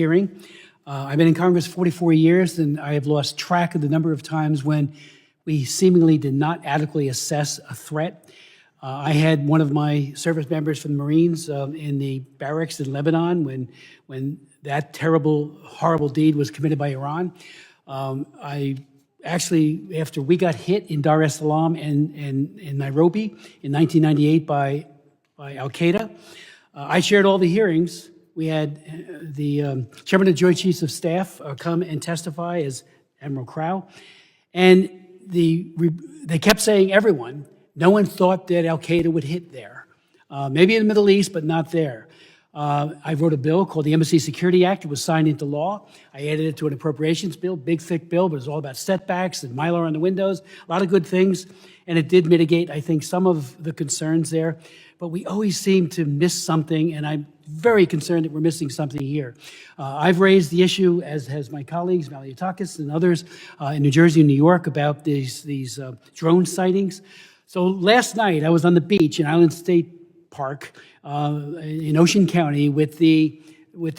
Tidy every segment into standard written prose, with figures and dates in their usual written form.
hearing. I've been in Congress 44 years, and I have lost track of the number of times when we seemingly did not adequately assess a threat. I had one of my service members from the Marines in the barracks in Lebanon when that terrible, horrible deed was committed by Iran. I actually, after we got hit in Dar es Salaam and in Nairobi in 1998 by Al-Qaeda, I chaired all the hearings. We had the Chairman of the Joint Chiefs of Staff come and testify as Admiral Crow. And they kept saying, everyone, no one thought that Al-Qaeda would hit there. Maybe in the Middle East, but not there. I wrote a bill called the Embassy Security Act. It was signed into law. I added it to an appropriations bill, big, thick bill, but it was all about setbacks and Mylar on the windows, a lot of good things. And it did mitigate, I think, some of the concerns there. But we always seem to miss something, and I'm very concerned that we're missing something here. I've raised the issue, as has my colleagues, Maliotakis and others, in New Jersey and New York about these drone sightings. So last night, I was on the beach in Island State Park in Ocean County with the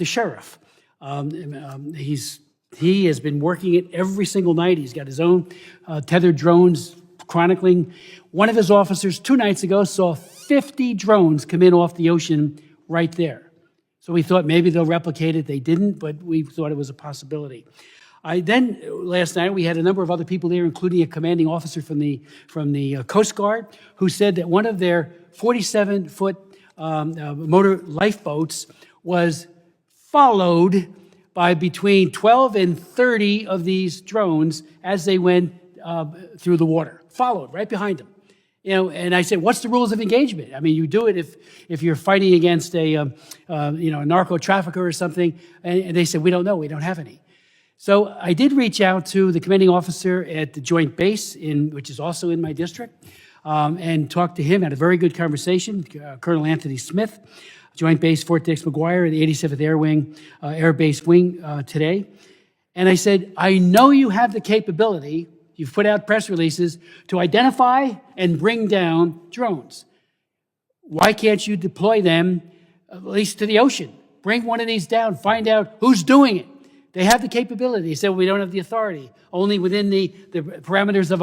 sheriff. He has been working it every single night. He's got his own tethered drones chronicling. One of his officers 2 nights ago saw 50 drones come in off the ocean right there. So we thought maybe they'll replicate it. They didn't, but we thought it was a possibility. Last night, we had a number of other people there, including a commanding officer from the Coast Guard, who said that one of their 47-foot motor lifeboats was followed by between 12 and 30 of these drones as they went through the water, followed right behind them. You know, and I said, what's the rules of engagement? I mean, you do it if you're fighting against a narco trafficker or something. And they said, we don't know, we don't have any. So I did reach out to the commanding officer at the Joint Base, which is also in my district, and talked to him, had a very good conversation, Colonel Anthony Smith, Joint Base Fort Dix McGuire, the 87th Air Wing, Air Base Wing today. And I said, I know you have the capability, you've put out press releases, to identify and bring down drones. Why can't you deploy them at least to the ocean? Bring one of these down, find out who's doing it. They have the capability. They said, well, we don't have the authority, only within the parameters of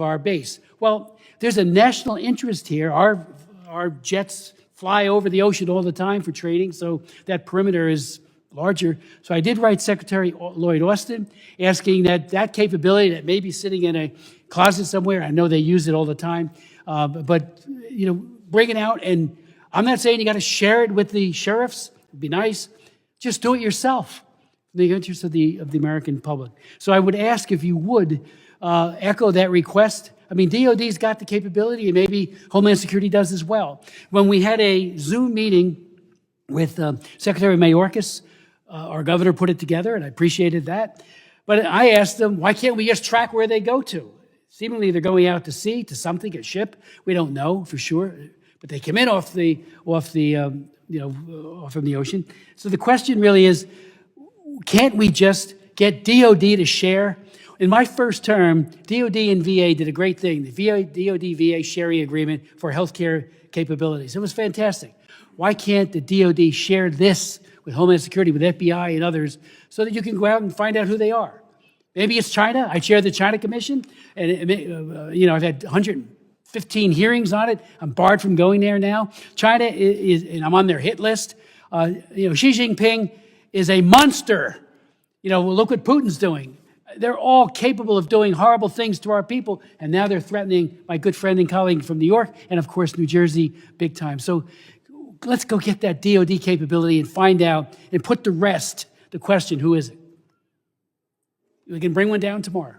our base. Well, there's a national interest here. Our jets fly over the ocean all the time for training, so that perimeter is larger. So I did write Secretary Lloyd Austin asking that capability that may be sitting in a closet somewhere, I know they use it all the time, but bring it out. And I'm not saying you got to share it with the sheriffs. It'd be nice. Just do it yourself in the interest of the American public. So I would ask if you would echo that request. I mean, DOD's got the capability, and maybe Homeland Security does as well. When we had a Zoom meeting with Secretary Mayorkas, our governor put it together, and I appreciated that. But I asked them, why can't we just track where they go to? Seemingly they're going out to sea, to something, a ship. We don't know for sure, but they come in off from the ocean. So the question really is, can't we just get DOD to share? In my first term, DOD and VA did a great thing, the DOD-VA sharing agreement for healthcare capabilities. It was fantastic. Why can't the DOD share this with Homeland Security, with FBI and others, so that you can go out and find out who they are? Maybe it's China. I chair the China Commission, and I've had 115 hearings on it. I'm barred from going there now. China is, and I'm on their hit list. Xi Jinping is a monster. Look what Putin's doing. They're all capable of doing horrible things to our people, and now they're threatening my good friend and colleague from New York, and of course, New Jersey, big time. So let's go get that DOD capability and find out and put to rest the question, who is it? We can bring one down tomorrow.